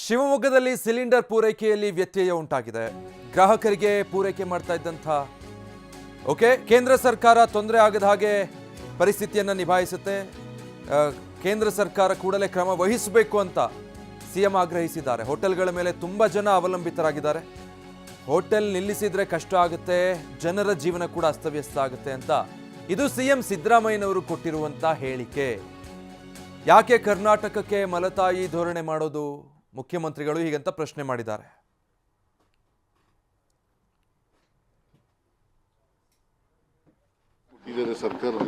ಶಿವಮೊಗ್ಗದಲ್ಲಿ ಸಿಲಿಂಡರ್ ಪೂರೈಕೆಯಲ್ಲಿ ವ್ಯತ್ಯಯ ಉಂಟಾಗಿದೆ. ಗ್ರಾಹಕರಿಗೆ ಪೂರೈಕೆ ಮಾಡ್ತಾ ಇದ್ದಂತ ಕೇಂದ್ರ ಸರ್ಕಾರ ತೊಂದರೆ ಆಗದ ಹಾಗೆ ಪರಿಸ್ಥಿತಿಯನ್ನು ನಿಭಾಯಿಸುತ್ತೆ. ಕೇಂದ್ರ ಸರ್ಕಾರ ಕೂಡಲೇ ಕ್ರಮ ವಹಿಸಬೇಕು ಅಂತ ಸಿಎಂ ಆಗ್ರಹಿಸಿದ್ದಾರೆ. ಹೋಟೆಲ್ಗಳ ಮೇಲೆ ತುಂಬಾ ಜನ ಅವಲಂಬಿತರಾಗಿದ್ದಾರೆ. ಹೋಟೆಲ್ ನಿಲ್ಲಿಸಿದ್ರೆ ಕಷ್ಟ ಆಗುತ್ತೆ, ಜನರ ಜೀವನ ಕೂಡ ಅಸ್ತವ್ಯಸ್ತ ಆಗುತ್ತೆ ಅಂತ ಇದು ಸಿಎಂ ಸಿದ್ದರಾಮಯ್ಯನವರು ಕೊಟ್ಟಿರುವಂತ ಹೇಳಿಕೆ. ಯಾಕೆ ಕರ್ನಾಟಕಕ್ಕೆ ಮಲತಾಯಿ ಧೋರಣೆ ಮಾಡೋದು ಮುಖ್ಯಮಂತ್ರಿಗಳು ಹೀಗಂತ ಪ್ರಶ್ನೆ ಮಾಡಿದ್ದಾರೆ. ಸರ್ಕಾರದ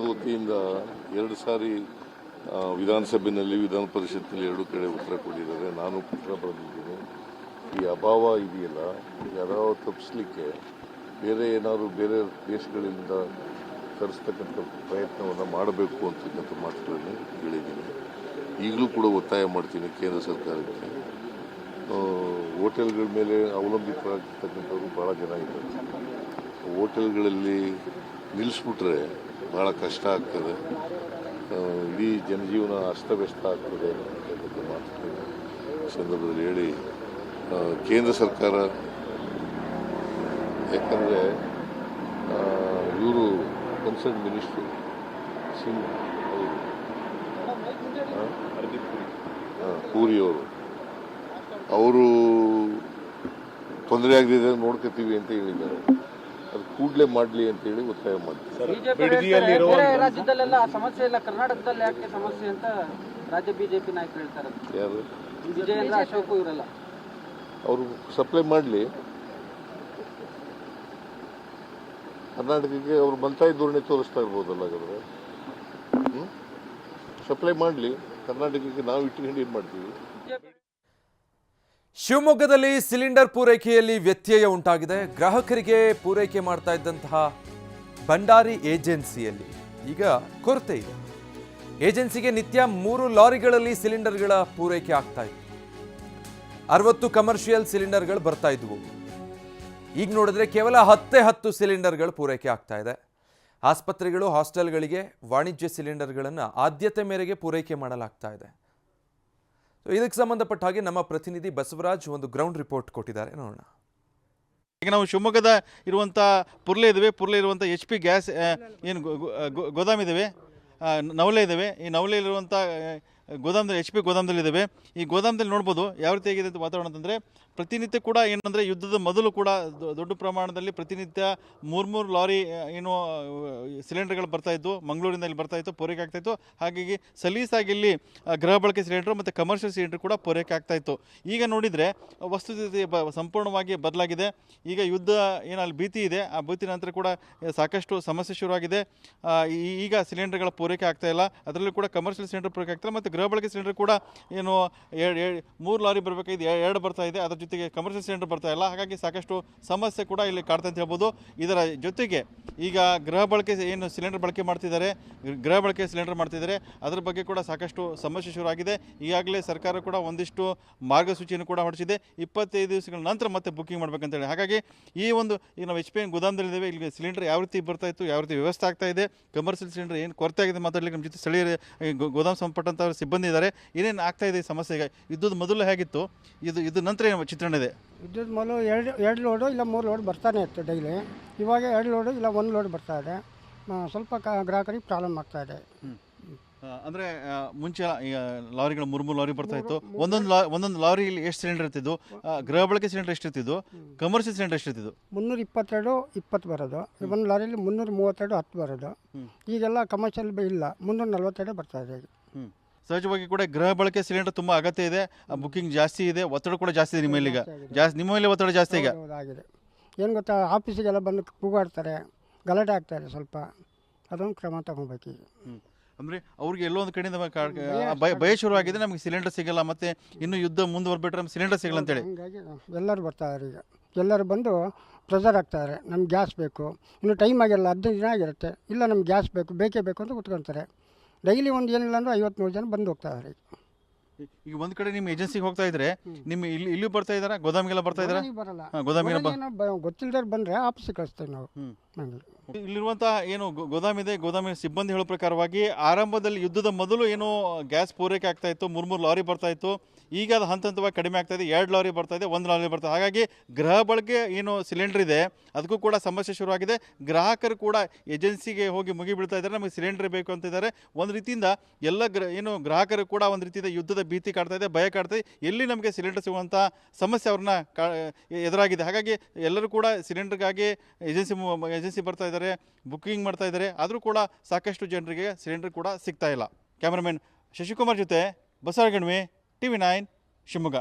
ವತಿಯಿಂದ ಎರಡು ಸಾರಿ ವಿಧಾನಸಭೆಯಲ್ಲಿ ವಿಧಾನ ಪರಿಷತ್ನಲ್ಲಿ ಎರಡು ಕಡೆ ಉತ್ತರ ಕೊಟ್ಟಿದ್ದಾರೆ. ನಾನು ಪತ್ರ ಬರೆದಿದ್ದೀನಿ. ಈ ಅಭಾವ ಇದೆಯಲ್ಲ, ಯಾರೋ ತಪ್ಪಿಸ್ಲಿಕ್ಕೆ ಬೇರೆ ಬೇರೆ ದೇಶಗಳಿಂದ ತರಿಸ್ತಕ್ಕಂಥ ಪ್ರಯತ್ನವನ್ನು ಮಾಡಬೇಕು ಅಂತಕ್ಕಂಥ ಮಾತುಗಳನ್ನು ಹೇಳಿದ್ದೀನಿ. ಈಗಲೂ ಕೂಡ ಒತ್ತಾಯ ಮಾಡ್ತೀನಿ ಕೇಂದ್ರ ಸರ್ಕಾರಕ್ಕೆ. ಹೋಟೆಲ್ಗಳ ಮೇಲೆ ಅವಲಂಬಿತರಾಗಿರ್ತಕ್ಕಂಥವ್ರು ಭಾಳ ಜನ ಇದ್ದಾರೆ. ಹೋಟೆಲ್ಗಳಲ್ಲಿ ನಿಲ್ಲಿಸ್ಬಿಟ್ರೆ ಭಾಳ ಕಷ್ಟ ಆಗ್ತದೆ, ಇಡೀ ಜನಜೀವನ ಅಸ್ತವ್ಯಸ್ತ ಆಗ್ತದೆ ಅಂತಕ್ಕಂಥ ಮಾತುಗಳನ್ನು ಸಂದರ್ಭದಲ್ಲಿ ಹೇಳಿ ಕೇಂದ್ರ ಸರ್ಕಾರ, ಯಾಕಂದರೆ ಇವರು ಕನ್ಸರ್ನ್ ಮಿನಿಸ್ಟ್ರು ಸಿಂಗ್ ಅವರು ತೊಂದರೆ ಆಗದಿದೆ ನೋಡ್ಕೊತೀವಿ ಅಂತ ಹೇಳಿದ್ದಾರೆ. ಅದು ಕೂಡಲೇ ಮಾಡಲಿ ಅಂತ ಹೇಳಿ ಒತ್ತಾಯ ಮಾಡ್ತೀವಿ. ರಾಜ್ಯದಲ್ಲೆಲ್ಲ ಸಮಸ್ಯೆ ಇಲ್ಲ, ಕರ್ನಾಟಕದಲ್ಲಿ ಯಾಕೆ ಸಮಸ್ಯೆ ಅಂತ ರಾಜ್ಯ ಬಿಜೆಪಿ ನಾಯಕರು ಹೇಳ್ತಾರೆ. ಯಾರು? ವಿಜಯೇಂದ್ರ ಅಶೋಕ್ ಇವರೆಲ್ಲ ಅವರು ಸಪ್ಲೈ ಮಾಡಲಿ. ಕರ್ನಾಟಕಕ್ಕೆ ಅವರು ಮಲತಾಯಿ ಧೋರಣೆ ತೋರಿಸ್ತಾ ಇರ್ಬೋದಲ್ಲ, ಹಾಗಾದ್ರೆ ಸಪ್ಲೈ ಮಾಡಲಿ. ಕರ್ನಾಟಕಕ್ಕೆ ನಾವು ಇಟ್ಕೊಂಡು ಏನು ಮಾಡ್ತೀವಿ? ಶಿವಮೊಗ್ಗದಲ್ಲಿ ಸಿಲಿಂಡರ್ ಪೂರೈಕೆಯಲ್ಲಿ ವ್ಯತ್ಯಯ ಉಂಟಾಗಿದೆ. ಗ್ರಾಹಕರಿಗೆ ಪೂರೈಕೆ ಮಾಡ್ತಾ ಇದ್ದಂತಹ ಭಂಡಾರಿ ಏಜೆನ್ಸಿಯಲ್ಲಿ ಈಗ ಕೊರತೆ ಇದೆ. ಏಜೆನ್ಸಿಗೆ ನಿತ್ಯ 3 ಲಾರಿಗಳಲ್ಲಿ ಸಿಲಿಂಡರ್ಗಳ ಪೂರೈಕೆ ಆಗ್ತಾ ಇತ್ತು. 60 ಕಮರ್ಷಿಯಲ್ ಸಿಲಿಂಡರ್ಗಳು ಬರ್ತಾ ಇದ್ವು. ಈಗ ನೋಡಿದ್ರೆ ಕೇವಲ 10 ಸಿಲಿಂಡರ್ಗಳು ಪೂರೈಕೆ ಆಗ್ತಾ ಇದೆ. ಆಸ್ಪತ್ರೆಗಳು, ಹಾಸ್ಟೆಲ್ಗಳಿಗೆ ವಾಣಿಜ್ಯ ಸಿಲಿಂಡರ್ಗಳನ್ನು ಆದ್ಯತೆ ಮೇರೆಗೆ ಪೂರೈಕೆ ಮಾಡಲಾಗ್ತಾ ಇದೆ. ಇದಕ್ಕೆ ಸಂಬಂಧಪಟ್ಟ ಹಾಗೆ ನಮ್ಮ ಪ್ರತಿನಿಧಿ ಬಸವರಾಜ್ ಒಂದು ಗ್ರೌಂಡ್ ರಿಪೋರ್ಟ್ ಕೊಟ್ಟಿದ್ದಾರೆ, ನೋಡೋಣ. ಈಗ ನಾವು ಶಿವಮೊಗ್ಗದ ಇರುವಂಥ ಪುರ್ಲೆ ಇರುವಂಥ HP ಗ್ಯಾಸ್ ಏನು ಗೋದಾಮ್ ಇದ್ದಾವೆ, ನವಲೆ ಇದ್ದಾವೆ. ಈ ನವಲೆಯಲ್ಲಿರುವಂಥ ಗೋದಾಮದಲ್ಲಿ HP ಗೋದಾಮದಲ್ಲಿದ್ದಾವೆ. ಈ ಗೋದಾಮದಲ್ಲಿ ನೋಡ್ಬೋದು ಯಾವ ರೀತಿ ಆಗಿದೆ ಅಂತ ವಾತಾವರಣ ಅಂತಂದರೆ, ಪ್ರತಿನಿತ್ಯ ಕೂಡ ಏನಂದರೆ ಯುದ್ಧದ ಮೊದಲು ಕೂಡ ದೊಡ್ಡ ಪ್ರಮಾಣದಲ್ಲಿ ಪ್ರತಿನಿತ್ಯ 3 ಲಾರಿ ಏನು ಸಿಲಿಂಡರ್ಗಳು ಬರ್ತಾಯಿತ್ತು, ಮಂಗಳೂರಿನಲ್ಲಿ ಇಲ್ಲಿ ಬರ್ತಾಯಿತ್ತು, ಪೂರೈಕೆ ಆಗ್ತಾಯಿತ್ತು. ಹಾಗಾಗಿ ಸಲೀಸಾಗಿ ಇಲ್ಲಿ ಗೃಹ ಬಳಕೆ ಸಿಲಿಂಡರ್ ಮತ್ತು ಕಮರ್ಷಿಯಲ್ ಸಿಲಿಂಡರ್ ಕೂಡ ಪೂರೈಕೆ ಆಗ್ತಾಯಿತ್ತು. ಈಗ ನೋಡಿದರೆ ವಸ್ತುಸ್ಥಿತಿ ಸಂಪೂರ್ಣವಾಗಿ ಬದಲಾಗಿದೆ. ಈಗ ಯುದ್ಧ ಏನಲ್ಲಿ ಭೀತಿ ಇದೆ, ಆ ಭೀತಿ ನಂತರ ಕೂಡ ಸಾಕಷ್ಟು ಸಮಸ್ಯೆ ಶುರುವಾಗಿದೆ. ಈಗ ಸಿಲಿಂಡರ್ಗಳ ಪೂರೈಕೆ ಆಗ್ತಾಯಿಲ್ಲ, ಅದರಲ್ಲೂ ಕೂಡ ಕಮರ್ಷಿಯಲ್ ಸಿಲಿಂಡರ್ ಪೂರೈಕೆ ಆಗ್ತಾಯಿಲ್ಲ. ಮತ್ತು ಗೃಹ ಬಳಕೆ ಸಿಲಿಂಡರ್ ಕೂಡ ಏನು 3 ಲಾರಿ ಬರಬೇಕಾಗಿದೆ, 2 ಬರ್ತಾ ಇದೆ. ಅದರ ಜೊತೆಗೆ ಕಮರ್ಷಿಯಲ್ ಸಿಲಿಂಡರ್ ಬರ್ತಾ ಇಲ್ಲ. ಹಾಗಾಗಿ ಸಾಕಷ್ಟು ಸಮಸ್ಯೆ ಕೂಡ ಇಲ್ಲಿ ಕಾಡ್ತಾ ಅಂತ ಹೇಳ್ಬೋದು. ಇದರ ಜೊತೆಗೆ ಈಗ ಗೃಹ ಬಳಕೆ ಏನು ಸಿಲಿಂಡರ್ ಬಳಕೆ ಮಾಡ್ತಿದ್ದಾರೆ, ಗೃಹ ಬಳಕೆ ಸಿಲಿಂಡರ್ ಮಾಡ್ತಿದ್ದಾರೆ, ಅದರ ಬಗ್ಗೆ ಕೂಡ ಸಾಕಷ್ಟು ಸಮಸ್ಯೆ ಶುರುವಾಗಿದೆ. ಈಗಾಗಲೇ ಸರ್ಕಾರ ಕೂಡ ಒಂದಿಷ್ಟು ಮಾರ್ಗಸೂಚಿಯನ್ನು ಕೂಡ ಹೊರಡಿಸಿದೆ. 25 ದಿವಸಗಳ ನಂತರ ಮತ್ತೆ ಬುಕ್ಕಿಂಗ್ ಮಾಡಬೇಕಂತೇಳಿ. ಹಾಗಾಗಿ ಈಗ ನಾವು HP ಗೋದಾಮದಲ್ಲಿದ್ದೇವೆ. ಇಲ್ಲಿ ಸಿಲಿಂಡರ್ ಯಾವ ರೀತಿ ಬರ್ತಾ ಇತ್ತು, ಯಾವ ರೀತಿ ವ್ಯವಸ್ಥೆ ಆಗ್ತಾ ಇದೆ, ಕಮರ್ಷಿಯಲ್ ಸಿಲಿಂಡರ್ ಏನು ಕೊರತೆ ಆಗಿದೆ ಮಾತಾಡಲಿಕ್ಕೆ ನಮ್ಮ ಜೊತೆ ಸ್ಥಳೀಯ ಗೋದಾಮ್ ಸಂಪರ್ಕಂತ ಸಿಬ್ಬಂದಿ ಇದ್ದಾರೆ. ಏನೇನು ಆಗ್ತಾ ಇದೆ ಸಮಸ್ಯೆಗೆ, ಯುದ್ಧದ ಮೊದಲು ಹೇಗಿತ್ತು, ಇದು ನಂತರ ಏನು ಚಿತ್ರಣ ಇದೆ? ವಿದ್ಯುತ್ ಮೊದಲು ಎರಡು ಲೋಡು ಇಲ್ಲ 3 ಲೋಡ್ ಬರ್ತಾನೆ ಇತ್ತು ಡೈಲಿ. ಇವಾಗ 2 ಲೋಡು ಇಲ್ಲ 1 ಲೋಡ್ ಬರ್ತಾ ಇದೆ. ಸ್ವಲ್ಪ ಗ್ರಾಹಕರಿಗೆ ಪ್ರಾಬ್ಲಮ್ ಆಗ್ತಾ ಇದೆ. ಅಂದರೆ ಮುಂಚೆ ಈಗ ಲಾರಿಗಳು 3 ಲಾರಿ ಬರ್ತಾ ಇತ್ತು. ಒಂದೊಂದು ಲಾರಿಯಲ್ಲಿ ಎಷ್ಟು ಸಿಲಿಂಡರ್ ಇರ್ತಿದ್ದು? ಗೃಹ ಬಳಕೆ ಸಿಲಿಂಡರ್ ಎಷ್ಟು ಇರ್ತಿದ್ದು? ಕಮರ್ಷಿಯಲ್ ಸಿಲಿಂಡರ್ ಎಷ್ಟು ಇರ್ತಿದ್ದು? 322 20 ಬರೋದು. ಒಂದು ಲಾರಿಯಲ್ಲಿ 332 10 ಬರೋದು. ಈಗೆಲ್ಲ ಕಮರ್ಷಿಯಲ್ ಇಲ್ಲ, 342 ಬರ್ತಾ ಇದೆ. ಸಹಜವಾಗಿ ಕೂಡ ಗೃಹ ಬಳಕೆ ಸಿಲಿಂಡರ್ ತುಂಬ ಅಗತ್ಯ ಇದೆ. ಬುಕ್ಕಿಂಗ್ ಜಾಸ್ತಿ ಇದೆ, ಒತ್ತಡ ಕೂಡ ಜಾಸ್ತಿ ಇದೆ. ನಿಮ್ಮ ಮೇಲೆ ಒತ್ತಡ ಜಾಸ್ತಿ ಈಗ ಆಗಿದೆ. ಏನು ಗೊತ್ತಾ, ಆಫೀಸಿಗೆಲ್ಲ ಬಂದು ಕೂಗಾಡ್ತಾರೆ, ಗಲಾಟೆ ಆಗ್ತಾರೆ. ಸ್ವಲ್ಪ ಅದೊಂದು ಕ್ರಮ ತಗೋಬೇಕು ಈಗ. ಅಂದರೆ ಅವ್ರಿಗೆ ಎಲ್ಲೋ ಒಂದು ಕಡೆಯಿಂದ ಭಯ ಶುರುವಾಗಿದೆ, ನಮಗೆ ಸಿಲಿಂಡರ್ ಸಿಗಲ್ಲ, ಮತ್ತೆ ಇನ್ನು ಯುದ್ಧ ಮುಂದುವರ್ಬಿಟ್ರೆ ನಮ್ಗೆ ಸಿಲಿಂಡರ್ ಸಿಗಲ್ಲ ಅಂತೇಳಿ. ಹೀಗಾಗಿ ಎಲ್ಲರೂ ಬರ್ತಾರೆ. ಈಗ ಎಲ್ಲರೂ ಬಂದು ಪ್ರೆಸರ್ ಆಗ್ತಾರೆ, ನಮ್ಗೆ ಗ್ಯಾಸ್ ಬೇಕು, ಇನ್ನು ಟೈಮ್ ಆಗಿರಲ್ಲ, 15 ದಿನ ಆಗಿರುತ್ತೆ, ಇಲ್ಲ ನಮ್ಗೆ ಗ್ಯಾಸ್ ಬೇಕೇ ಬೇಕು ಅಂತ ಕೂತ್ಕೊಳ್ತಾರೆ. ಡೈಲಿ ಒಂದು ಏನಿಲ್ಲ ಅಂದ್ರೆ 50-100 ಜನ ಬಂದು ಹೋಗ್ತಾರೆ. ಈಗ ಒಂದು ಕಡೆ ನಿಮ್ಮ ಏಜೆನ್ಸಿಗೆ ಹೋಗ್ತಾ ಇದ್ರೆ ನಿಮ್ಮ ಇಲ್ಲಿ ಬರ್ತಾ ಇದ್ದಾರಾ, ಗೋದಾಮಿಗೆಲ್ಲ ಬರ್ತಾ ಇದ್ದಾರಾ? ಬರಲ್ಲ, ಗೋದಾಮಿಗೆಲ್ಲ ಗೊತ್ತಿಲ್ಲದವ್ರು ಬಂದರೆ ಆಫೀಸಿಗೆ ಕಳಿಸ್ತೇವೆ ನಾವು. ಇಲ್ಲಿರುವಂಥ ಏನು ಗೋದಾಮಿದೆ, ಗೋದಾಮಿನ ಸಿಬ್ಬಂದಿ ಹೇಳೋ ಪ್ರಕಾರವಾಗಿ ಆರಂಭದಲ್ಲಿ ಯುದ್ಧದ ಮೊದಲು ಏನು ಗ್ಯಾಸ್ ಪೂರೈಕೆ ಆಗ್ತಾ ಇತ್ತು, 3 ಲಾರಿ ಬರ್ತಾ ಇತ್ತು. ಈಗ ಅದು ಹಂತ ಹಂತವಾಗಿ ಕಡಿಮೆ ಆಗ್ತಾ ಇದೆ, 2 ಲಾರಿ ಬರ್ತಾ ಇದೆ, 1 ಲಾರಿ ಬರ್ತಾ ಇದೆ. ಹಾಗಾಗಿ ಗೃಹ ಬಳಕೆ ಏನು ಸಿಲಿಂಡರ್ ಇದೆ ಅದಕ್ಕೂ ಕೂಡ ಸಮಸ್ಯೆ ಶುರುವಾಗಿದೆ. ಗ್ರಾಹಕರು ಕೂಡ ಏಜೆನ್ಸಿಗೆ ಹೋಗಿ ಮುಗಿ ಬೀಳ್ತಾ ಇದ್ದಾರೆ, ನಮಗೆ ಸಿಲಿಂಡರ್ ಬೇಕು ಅಂತಿದ್ದಾರೆ. ಒಂದು ರೀತಿಯಿಂದ ಎಲ್ಲ ಗ್ರಾಹಕರು ಕೂಡ ಒಂದು ರೀತಿಯಿಂದ ಯುದ್ಧದ ಭೀತಿ ಕಾಡ್ತಾ ಇದೆ, ಭಯ ಕಾಡ್ತಾ ಇದೆ. ಎಲ್ಲಿ ನಮಗೆ ಸಿಲಿಂಡರ್ ಸಿಗುವಂಥ ಸಮಸ್ಯೆ ಅವ್ರನ್ನ ಎದುರಾಗಿದೆ. ಹಾಗಾಗಿ ಎಲ್ಲರೂ ಕೂಡ ಸಿಲಿಂಡರ್ಗಾಗಿ ಏಜೆನ್ಸಿ ಬರ್ತಾ ಇದ್ದಾರೆ, ಬುಕ್ಕಿಂಗ್ ಮಾಡ್ತಾ ಇದ್ದಾರೆ. ಆದರೂ ಕೂಡ ಸಾಕಷ್ಟು ಜನರಿಗೆ ಸಿಲಿಂಡರ್ ಕೂಡ ಸಿಗ್ತಾ ಇಲ್ಲ. ಕ್ಯಾಮರಾಮನ್ ಶಶಿಕುಮಾರ್ ಜೊತೆ ಬಸವರಾಜ್ ಗಣ್ವಿ, TV9 ಶಿವಮೊಗ್ಗ.